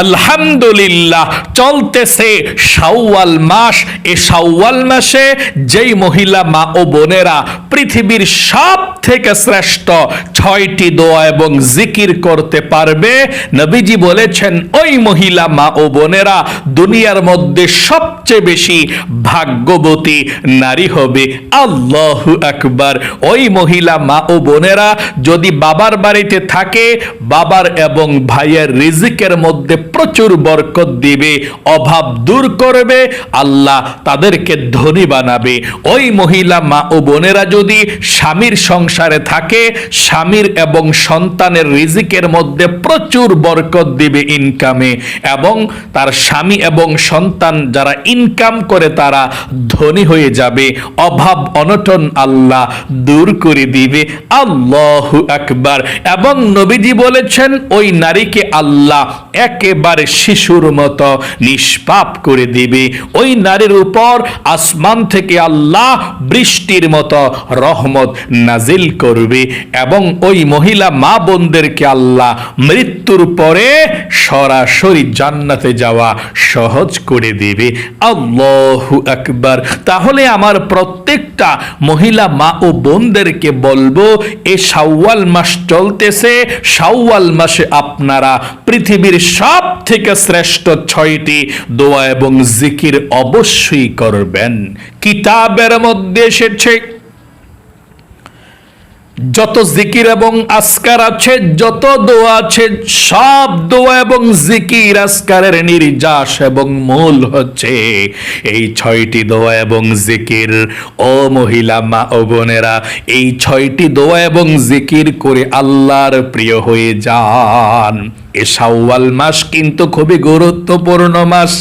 আলহামদুলিল্লাহ চলতেছে শাওয়াল মাস। এই শাওয়াল মাসে যেই মহিলা মা ও বোনেরা পৃথিবীর সব থেকে শ্রেষ্ঠ 6টি দোয়া এবং জিকির করতে পারবে, নবীজি বলেছেন ওই মহিলা মা ও বোনেরা দুনিয়ার মধ্যে সবচেয়ে বেশি ভাগ্যবতী নারী হবে। আল্লাহু আকবার। ওই মহিলা মা ও বোনেরা যদি বাবার বাড়িতে থাকে, বাবার এবং ভাইয়ের রিজিকের মধ্যে প্রচুর বরকত দিবে, অভাব দূর করবে, আল্লাহ তাদেরকে ধনী বানাবে। ওই মহিলা মা ও বোনেরা যদি স্বামীর সংসারে থাকে, স্বামীর এবং সন্তানের রিজিকের মধ্যে প্রচুর বরকত দিবে ইনকামে, এবং তার স্বামী এবং সন্তান যারা ইনকাম করে তারা ধনী হয়ে যাবে, অভাব অনটন আল্লাহ দূর করে দিবে। আল্লাহু আকবার। এবং নবীজি বলেছেন ওই নারীকে আল্লাহ একেবারে শিশুর মতো নিষ্পাপ করে দিবে। ওই নারীর উপর আসমান থেকে আল্লাহ বৃষ্টির মতো রহমত নাজিল করবে, এবং ওই মহিলা মা বোনদেরকে আল্লাহ মৃত্যুর পরে সরাসরি জান্নাতে যাওয়া সহজ করে দিবে। আল্লাহু আকবার। তাহলে আমার প্রত্যেকটা মহিলা মা ও বোনদেরকে বলবো, এই শাওয়াল মাস চলতেছে, শাওয়াল মাসে আপনারা পৃথিবীর সব থেকে শ্রেষ্ঠ 6টি দোয়া এবং জিকির অবশ্যই করবেন। কিতাবের মধ্যে এসেছে যত জিকির এবং আজকার আছে, যত দোয়া আছে, সব দোয়া এবং জিকির আজকারের নির্যাস এবং মূল হচ্ছে এই 6টি দোয়া এবং জিকির। ও মহিলা মা ও বোনেরা, এই 6টি দোয়া এবং জিকির করে আল্লাহর প্রিয় হয়ে যান। এ শাওয়াল মাস কিন্তু খুবই গুরুত্বপূর্ণ মাস,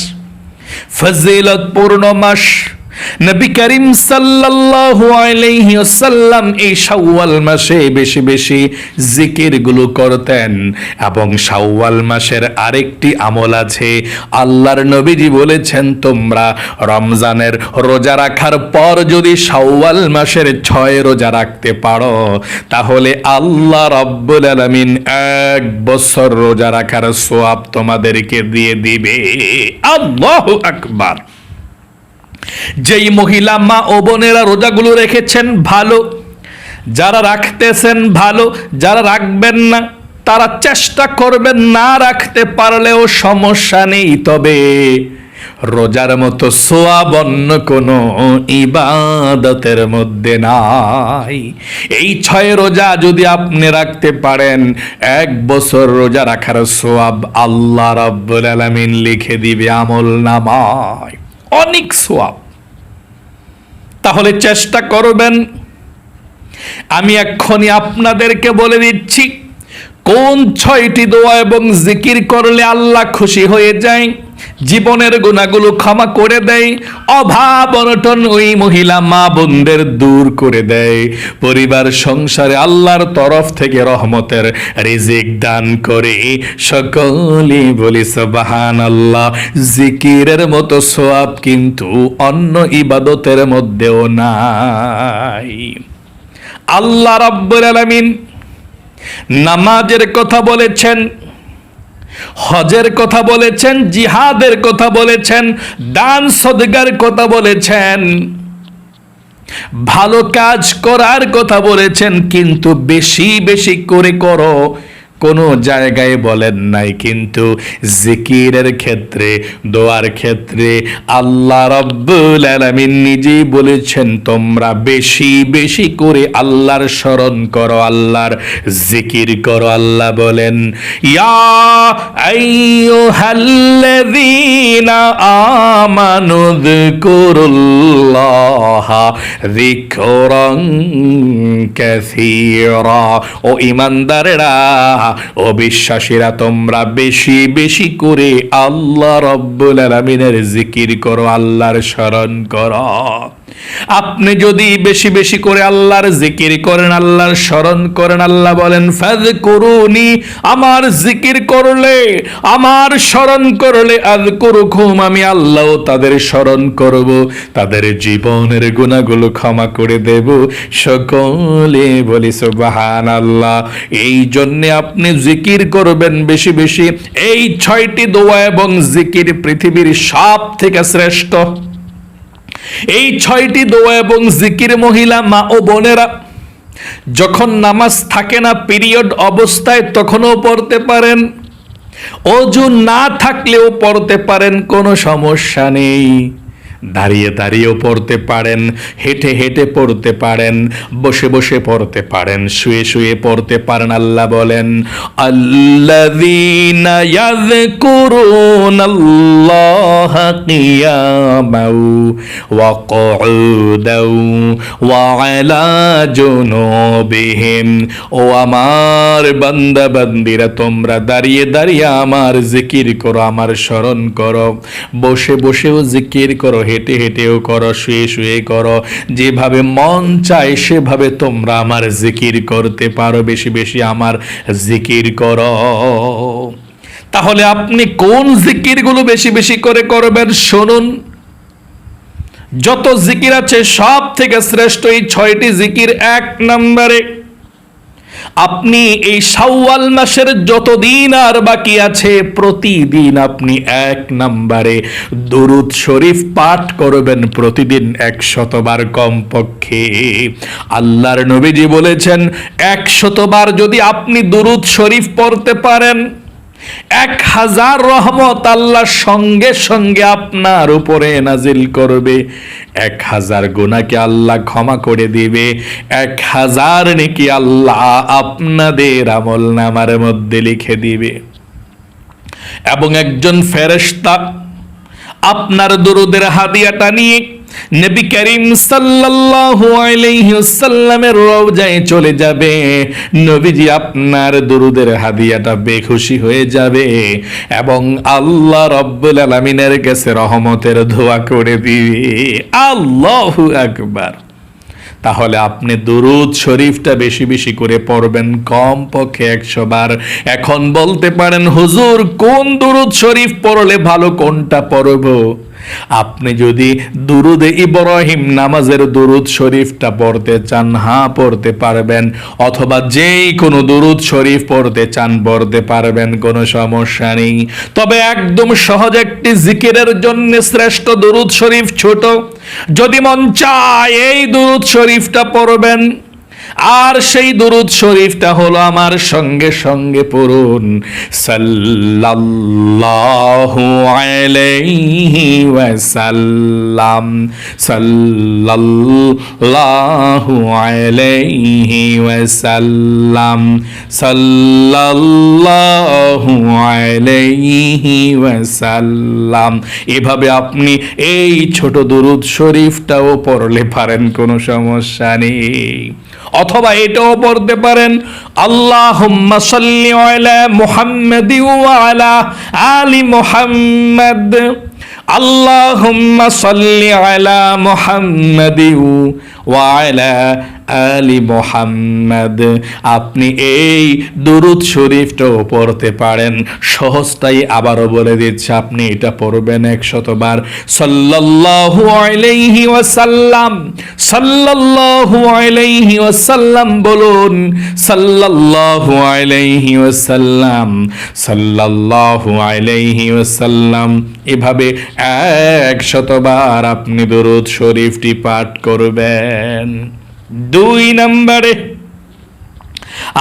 ফজিলতপূর্ণ মাস। নবী করিম সাল্লাল্লাহু আলাইহি ওয়াসাল্লাম এই শাওয়াল মাসে বেশি বেশি জিকির গুলো করতেন। এবং শাওয়াল মাসের আরেকটি আমল আছে। আল্লাহর নবীজি বলেছেন, তোমরা রমজানের রোজা রাখার পর যদি শাওয়াল মাসের 6 রোজা রাখতে পারো, তাহলে আল্লাহ রাব্বুল আলামিন 1 বছর রোজা রাখার সওয়াব তোমাদেরকে দিয়ে দিবে। আল্লাহু আকবার। যেই মহিলা মা ও বোনেরা রোজাগুলো রেখেছেন ভালো, যারা রাখতেছেন ভালো, যারা রাখবেন না তারা চেষ্টা করবেন না রাখতে পারলেও সমস্যা নেই, তবে রোজার মতো সওয়াব অন্য কোনো ইবাদতের মধ্যে নাই। এই 6 রোজা যদি আপনি রাখতে পারেন, 1 বছর রোজা রাখার সওয়াব আল্লাহ রাব্বুল আলামিন লিখে দিবে আমলনামায়, অনেক সওয়াব। তাহলে চেষ্টা করবেন। আমি এক্ষুনি আপনাদেরকে বলে দিচ্ছি কোন 6টি দোয়া এবং জিকির করলে আল্লাহ খুশি হয়ে যায়, জীবনের গুনাহগুলো ক্ষমা করে দেয়, অভাব অনটন ওই মহিলা মা বোনদের দূর করে দেয়, পরিবার সংসারে আল্লাহর তরফ থেকে রহমতের রিজিক দান করে। সকলে বলি সুবহানাল্লাহ। জিকিরের মতো সওয়াব কিন্তু অন্য ইবাদতের মধ্যেও নাই। আল্লাহ রাব্বুল আলামিন নামাজের কথা বলেছেন, হজের কথা বলেছেন, জিহাদের কথা বলেছেন, দান সদকার কথা বলেছেন, ভালো কাজ করার কথা বলেছেন, কিন্তু বেশি বেশি করে করো কোনো জায়গায় বলেন নাই। কিন্তু জিকিরের ক্ষেত্রে, দোয়ার ক্ষেত্রে আল্লাহ রাব্বুল আলামিন নিজেই বলেছেন, তোমরা বেশি বেশি করে আল্লাহর স্মরণ করো, আল্লাহর জিকির করো। আল্লাহ বলেন, ইয়া আইয়ুহাল্লাযীনা আমানু যিকুরুল্লাহা যিকরান কাসীরা। ও ঈমানদারেরা, ও বিশ্বাসীরা, তোমরা বেশি বেশি করে আল্লাহ রাব্বুল আলামিনের জিকির করো, আল্লাহর স্মরণ করো। আপনি যদি বেশি বেশি করে আল্লাহর জিকির করেন, আল্লাহর স্মরণ করেন, আল্লাহ বলেন ফাযকুরুনি, আমার জিকির করলে, আমার স্মরণ করলে, আযকুরুকুম, আমি আল্লাহ তাদের স্মরণ করব, তাদের জীবনের গুনাহগুলো ক্ষমা করে দেব। সকলে বলি সুবহানাল্লাহ। এই জন্য আপনি জিকির করবেন বেশি বেশি। এই 6টি দোয়া এবং জিকির পৃথিবীর সব থেকে শ্রেষ্ঠ। এই 6টি দোয়া এবং জিকির মহিলা মা ও বোনেরা যখন নামাজ থাকে না পিরিয়ড অবস্থায় তখনও পড়তে পারেন, ওযু না থাকলেও পড়তে পারেন, কোনো সমস্যা নেই। দাঁড়িয়ে দাঁড়িয়েও পড়তে পারেন, হেঁটে হেঁটে পড়তে পারেন, বসে বসে পড়তে পারেন, শুয়ে শুয়ে পড়তে পারেন। আল্লাহ বলেন আল্লাযীনা ইয়াযকুরুনাল্লাহা কিয়ামান ওয়া কুউদান ওয়া আলা জুনুবিহিম। ও আমার বান্দা বান্দিরা, তোমরা দাঁড়িয়ে দাঁড়িয়ে আমার জিকির করো, আমার স্মরণ করো, বসে বসেও জিকির করো, হেঁটে হেঁটেও করো, শুয়ে শুয়ে করো, যেভাবে মন চায় সেভাবে তোমরা আমার জিকির করতে পারো। বেশি বেশি আমার জিকির করো। তাহলে আপনি কোন জিকিরগুলো বেশি বেশি করে করবেন শুনুন। যত জিকির আছে সব থেকে শ্রেষ্ঠ এই 6টি জিকির। 1 নম্বরে, আপনি এই শাওয়াল মাসের যত দিন আর বাকি আছে প্রতিদিন আপনি 1 নম্বরে দুরূদ শরীফ পাঠ করবেন, প্রতিদিন 100 বার কমপক্ষে। আল্লাহর নবীজি বলেছেন 100 বার যদি আপনি দুরূদ শরীফ পড়তে পারেন, 1000 রহমত আল্লাহ সঙ্গে সঙ্গে আপনার উপরে নাজিল করবে। 1000 গুনাহকে আল্লাহ ক্ষমা করে দিবে, 1000 নেকি আল্লাহ আপনাদের আমলনামার মধ্যে লিখে দিবে। এবং একজন ফেরেশতা আপনার দুরূদের হাদিয়াটা নিয়ে নবী করিম সাল্লাল্লাহু আলাইহি ওয়াসাল্লামের রওজায় চলে যাবে। নবীজি আপনার দুরূদের হাদিয়াটা বেখুশি হয়ে যাবে এবং আল্লাহ রাব্বুল আলামিনের কাছে রহমতের দোয়া করে দিবে। আল্লাহু আকবার। তাহলে আপনি দুরূদ শরীফটা বেশি বেশি করে পড়বেন, কমপক্ষে 100 বার। এখন বলতে পারেন হুজুর কোন দুরূদ শরীফ পড়লে ভালো, কোনটা পড়ব? আপনি যদি দুরুদে ইব্রাহিম নামাজের দুরুদ শরীফটা পড়তে চান, হ্যাঁ পড়তে পারবেন, অথবা যেই কোনো দুরুদ শরীফ পড়তে চান পড়তে পারবেন, কোনো সমস্যা নেই। তবে একদম সহজ একটি জিকিরের জন্য শ্রেষ্ঠ দুরুদ শরীফ ছোট, যদি মন চায় এই দুরুদ শরীফটা পড়বেন। আর সেই দুরূদ শরীফটা হলো আমার সঙ্গে সঙ্গে পড়ুন, সাল্লাল্লাহু আলাইহি ওয়াসাল্লাম, সাল্লাল্লাহু আলাইহি ওয়াসাল্লাম, সাল্লাল্লাহু আলাইহি ওয়াসাল্লাম। এভাবে আপনি এই ছোট দুরূদ শরীফটাও পড়লে পারেন, কোনো সমস্যা নেই। অথবা এটাও পড়তে পারেন, আল্লাহুম্মা সাল্লি আলা মুহাম্মাদি ওয়া আলা আলি মুহাম্মাদ, আল্লাহুম্মা সাল্লি আলা মুহাম্মাদি ওয়া আলা আলি মুহাম্মাদ। আপনি এই দুরূদ শরীফটাও পড়তে পারেন। সহজটাই আবারও বলে দিচ্ছি, আপনি এটা পড়বেন 100 বার। সাল্লাল্লাহু আলাইহি ওয়াসাল্লাম, সাল্লাল্লাহু আলাইহি ওয়াসাল্লাম বলুন, সাল্লাল্লাহু আলাইহি ওয়াসাল্লাম, সাল্লাল্লাহু আলাইহি ওয়াসাল্লাম। এভাবে 100 বার আপনি দুরূদ শরীফটি পাঠ করবেন। 2 নম্বরে,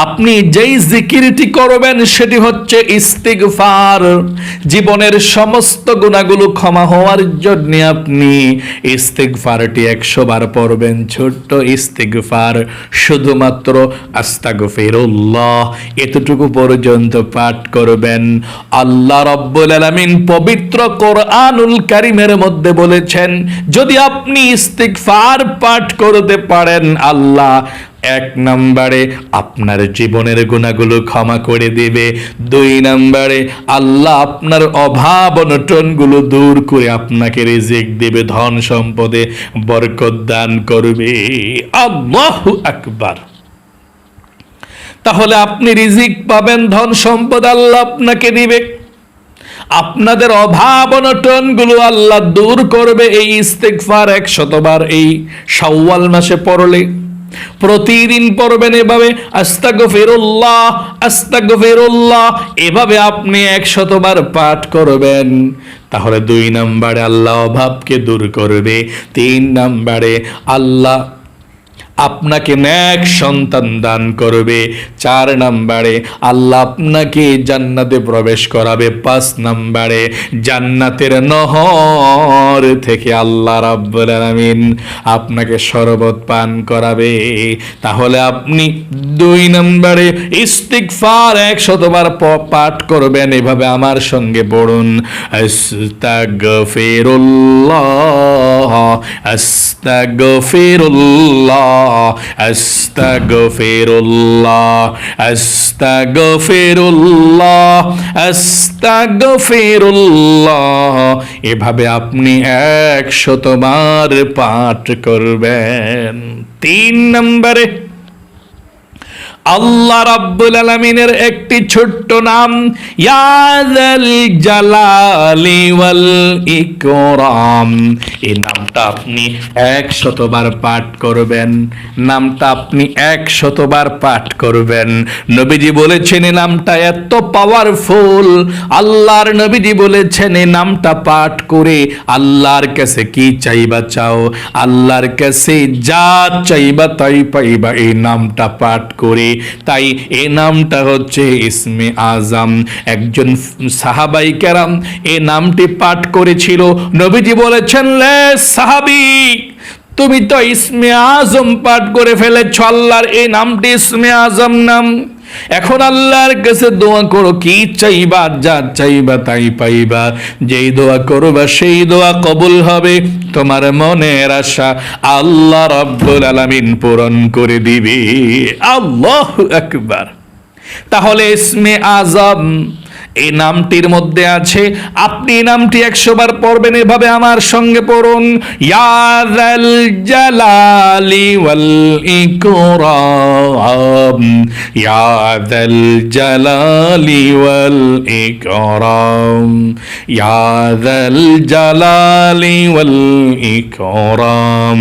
আপনি যেই জিকিরটি করবেন সেটি হচ্ছে ইস্তিগফার। জীবনের সমস্ত গুনাহগুলো ক্ষমা হওয়ার জন্য আপনি ইস্তিগফারটি 100 বার পড়বেন। ছোট্ট ইস্তিগফার, শুধুমাত্র আস্তাগফিরুল্লাহ এতটুকু পর্যন্ত পাঠ করবেন। আল্লাহ রাব্বুল আলামিন পবিত্র কোরআনুল কারীমের মধ্যে বলেছেন, যদি আপনি ইস্তিগফার পাঠ করতে পারেন, আল্লাহ এক নম্বরে আপনার জীবনের গুনাহগুলো ক্ষমা করে দিবে, 2 নম্বরে আল্লাহ আপনার অভাব অনটনগুলো দূর করে আপনাকে রিজিক দিবে, ধন সম্পদে বরকত দান করবে। আল্লাহু আকবার। তাহলে আপনি রিজিক পাবেন, ধন সম্পদ আল্লাহ আপনাকে দিবে, আপনাদের অভাব অনটনগুলো আল্লাহ দূর করবে। এই ইস্তিগফার 100 বার এই শাওয়াল মাসে পড়লে, প্রতিদিন পড়বেন এভাবে আস্তাগফিরুল্লাহ আস্তাগফিরুল্লাহ, এভাবে আপনি 100 বার পাঠ করবেন। তাহলে 2 নম্বরে আল্লাহ অভাবকে দূর করবে, 3 নম্বরে আল্লাহ আপনাকে নেক সন্তান দান করবে, 4 নম্বরে আল্লাহ আপনাকে জান্নাতে প্রবেশ করাবে, 5 নম্বরে জান্নাতের নহর থেকে আল্লাহ রাব্বুল আলামিন আপনাকে শরবত পান করাবে। তাহলে আপনি 2 নম্বরে ইস্তিগফার 100 বার পাঠ করবেন, এভাবে আমার সঙ্গে পড়ুন আস্তাগফিরুল্লাহ আস্তাগফিরুল্লাহ আস্তাগফিরুল্লাহ আস্তাগফিরুল্লাহ আস্তাগফিরুল্লাহ, এভাবে আপনি 100 বার পাঠ করবেন। 3 নম্বরে আল্লাহ রাব্বুল আলামিনের একটি ছোট্ট নাম, ইয়া যাল জালালি ওয়াল ইকরাম, এই নামটা আপনি 100 বার পাঠ করবেন। নামটা আপনি 100 বার পাঠ করবেন। নবীজি বলেছেন এই নামটা এত পাওয়ারফুল, আল্লাহর নবীজি বলেছেন এই নামটা পাঠ করে আল্লাহর কাছে কি চাইবা চাও, আল্লাহর কাছে যা চাইবা তাই পাইবা এই নামটা পাঠ করে। তাই এই নামটা হচ্ছে ইসমে আজম। একজন সাহাবাই কেরাম এই নামটি পাঠ করেছিল। নবীজি বলেছেন, লে সাহাবী, তুমি তো ইসমে আজম পাঠ করে ফেলেছ, আল্লাহর এই নামটি ইসমে আজম নাম। এখন আল্লাহর কাছে দোয়া করো, কি চাইবা যা চাইবা তাই পাইবা। যেই দোয়া করবা সেই দোয়া কবুল হবে, তোমার মনের আশা আল্লাহ রাব্বুল আলামিন পূরণ করে দিবে। আল্লাহু আকবার। তাহলে ইসমে আজম এই নামটির মধ্যে আছে, আপনি এই নামটি 100 বার পড়বেন। এভাবে আমার সঙ্গে পড়ুন, ইয়া যাল জালালি ওয়াল ইকরাম, ইয়া যাল জালালি ওয়াল ইকরাম, ইয়া যাল জালালি ওয়াল ইকরাম,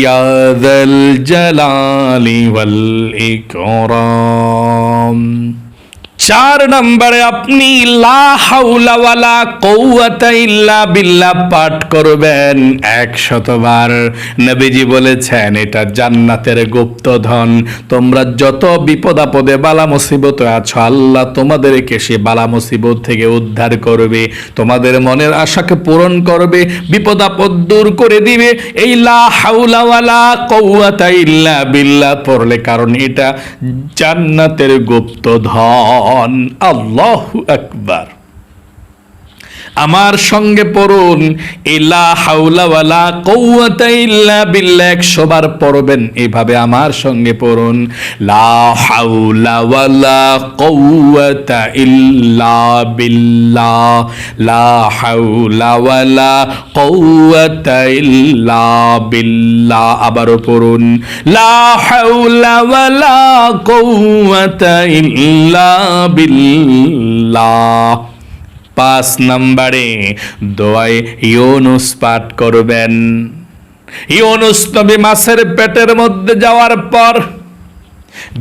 ইয়া যাল জালালি ওয়াল ইকরাম। 4 নম্বরে আপনি লা হাওলা ওয়ালা কুওয়াতা ইল্লা বিল্লাহ পাঠ করবেন 100 বার। নবীজি বলেছেন এটা জান্নাতের গুপ্তধন। তোমরা যত বিপদ আপদে বালা মুসিবতে আছো, আল্লাহ তোমাদেরকে সে বালা মুসিবত থেকে উদ্ধার করবে, তোমাদের মনের আশাকে পূরণ করবে, বিপদ আপদ দূর করে দিবে। এই লা হাওলা ওয়ালা কুওয়াতা ইল্লা বিল্লাহ পড়লে, কারণ এটা জান্নাতের গুপ্তধন। আল্লাহু আকবার। আমার সঙ্গে পড়ুন, লা হাওলা ওয়ালা কুওয়াতা ইল্লা বিল্লাহ 100 বার পড়বেন। এভাবে আমার সঙ্গে পড়ুন, লা হাওলা ওয়ালা কুওয়াতা ইল্লা বিল্লাহ, লা হাওলা ওয়ালা কুওয়াতা ইল্লা বিল্লাহ। আবারও পড়ুন, লা হাওলা ওয়ালা কুওয়াতা ইল্লা বিল্লাহ। 5 নম্বরে দোয়ায়ে ইউনুস পাঠ করবেন। ইউনুস নবী মাছের পেটের মধ্যে যাওয়ার পর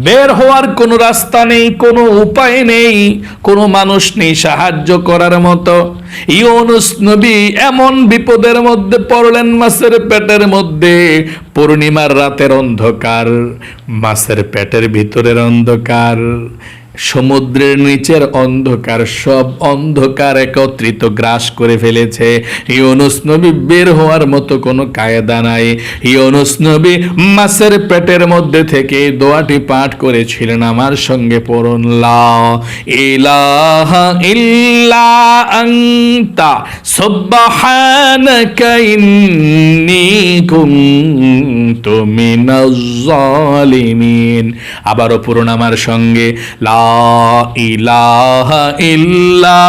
বের হওয়ার কোনো রাস্তা নেই, কোনো উপায় নেই, কোনো মানুষ নেই সাহায্য করার মতো। ইউনুস নবী এমন বিপদের মধ্যে পড়লেন, মাছের পেটের মধ্যে। পূর্ণিমার রাতের অন্ধকার, মাছের পেটের ভিতরের অন্ধকার, সমুদ্রের নিচের অন্ধকার, সব অন্ধকার একত্রিত গ্রাস করে ফেলেছে। ইউনুস নবী বের হওয়ার মতো কোনো কায়দা নাই। ইউনুস নবী মাছের পেটের মধ্যে থেকে দোয়াটি পাঠ করেছিলেন। আমার সঙ্গে পড়ুন, লা ইলাহা ইল্লা আনতা সুবহানাকা ইন্নী কুনতু মিনাজ জালিমিন। আবারও পড়ুন আমার সঙ্গে, লা ইলাহা ইল্লা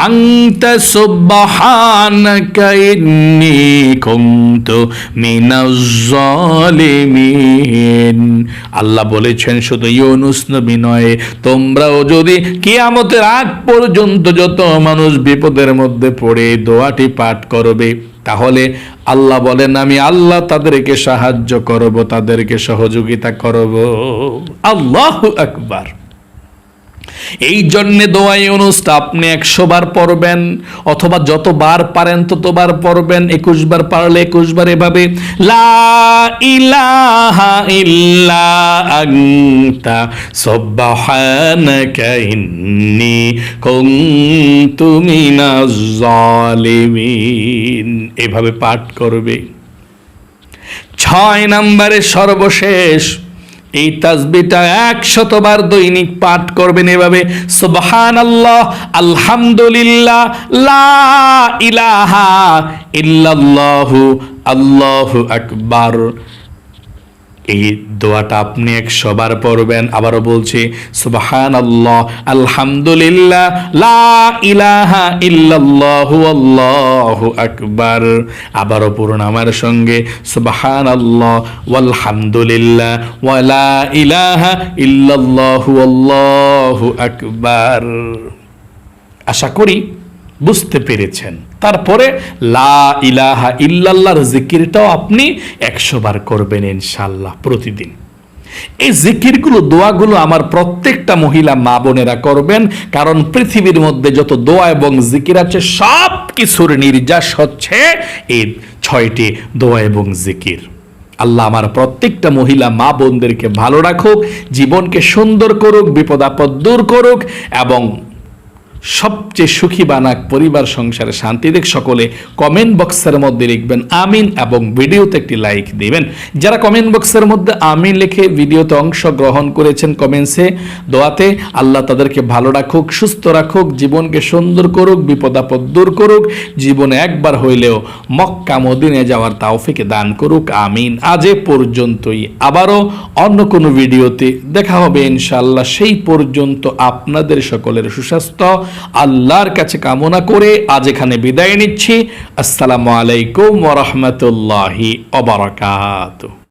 আনতা সুবহানাকা ইন্নী কুনতু মিনাজ জালিমিন। আল্লাহ বলেছেন শুধু ইউনুস নবী নয়, তোমরাও যদি কিয়ামতের আগ পর্যন্ত যত মানুষ বিপদের মধ্যে পড়ে দোয়াটি পাঠ করবে, তাহলে আল্লাহ বলেন আমি আল্লাহ তাদেরকে সাহায্য করব, তাদেরকে সহযোগিতা করব। আল্লাহু আকবার। এই জন্যে দোয়া ইউনুসটা আপনি 100 বার পড়বেন, অথবা যতবার পারেন ততবার পড়বেন। 21 বার পারলে 21 বার এভাবে, লা ইলাহা ইল্লা আনতা সুবহানাকা ইন্নী কুনতু মিনাজ জালিমিন, এভাবে পাঠ করবে। 6 নম্বরে সর্বশেষ এই তাসবিহটা 100 বার দৈনিক পাঠ করবেন এভাবে, সুবহানাল্লাহ, আলহামদুলিল্লাহ, লা ইলাহা ইল্লাল্লাহু, আল্লাহু আকবার। এই দোয়াটা আপনি 100 বার পড়বেন। আবারও বলছি, সুবহানাল্লাহ, আলহামদুলিল্লাহ, লা ইলাহা ইল্লাল্লাহু, আল্লাহু আকবার। আবারও পড়ুন আমার সঙ্গে, সুবহানাল্লাহ ওয়ালহামদুলিল্লাহ ওয়া লা ইলাহা ইল্লাল্লাহু, আল্লাহু আকবার। আশা করি বুঝতে পেরেছেন। তারপরে লা ইলাহা ইল্লাল্লাহর জিকিরটাও আপনি 100 বার করবেন ইনশাআল্লাহ প্রতিদিন। এই জিকিরগুলো, দোয়াগুলো আমার প্রত্যেকটা মহিলা মা বোনেরা করবেন, কারণ পৃথিবীর মধ্যে যত দোয়া এবং জিকির আছে সব কিছুর নির্যাস হচ্ছে এই 6টি দোয়া এবং জিকির। আল্লাহ আমার প্রত্যেকটা মহিলা মা বোনদেরকে ভালো রাখুক, জীবনকে সুন্দর করুক, বিপদ আপদ দূর করুক এবং সবচেয়ে সুখী বানাক, পরিবার সংসারে শান্তি দেখ। সকলে কমেন্ট বক্সের মধ্যে লিখবেন আমিন এবং ভিডিওতে একটি লাইক দিবেন। যারা কমেন্ট বক্সের মধ্যে আমিন লিখে ভিডিওতে অংশগ্রহণ করেছেন কমেন্টসে, দোয়াতে, আল্লাহ তাদেরকে ভালো রাখুক, সুস্থ রাখুক, জীবনকে সুন্দর করুক, বিপদ আপদ দূর করুক, জীবনে একবার হইলেও মক্কা মদিনায় যাওয়ার তাওফিক দান করুক, আমিন। আজ এ পর্যন্তই, আবারও অন্য কোনো ভিডিওতে দেখা হবে ইনশাআল্লাহ। সেই পর্যন্ত আপনাদের সকলের সুস্বাস্থ্য আল্লাহর কাছে কামনা করে আজ এখানে বিদায় নিচ্ছি। আসসালামু আলাইকুম ওয়া রাহমাতুল্লাহি ওয়া বারাকাতুহু।